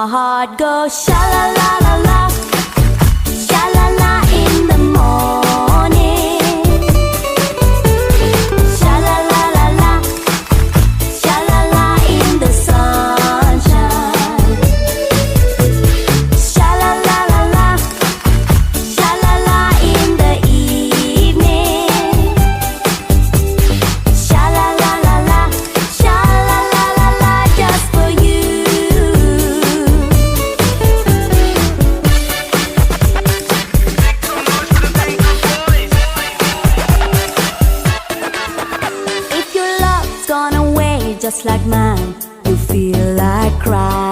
My heart goes sha la la la la, sha la la in the morning. Sha la la la la, sha la la in the sunshine. Sha la la la la, sha la la in the evening. Sha la la la la, sha la la la la, just for you. If your love's gone away just like mine, you feel like crying.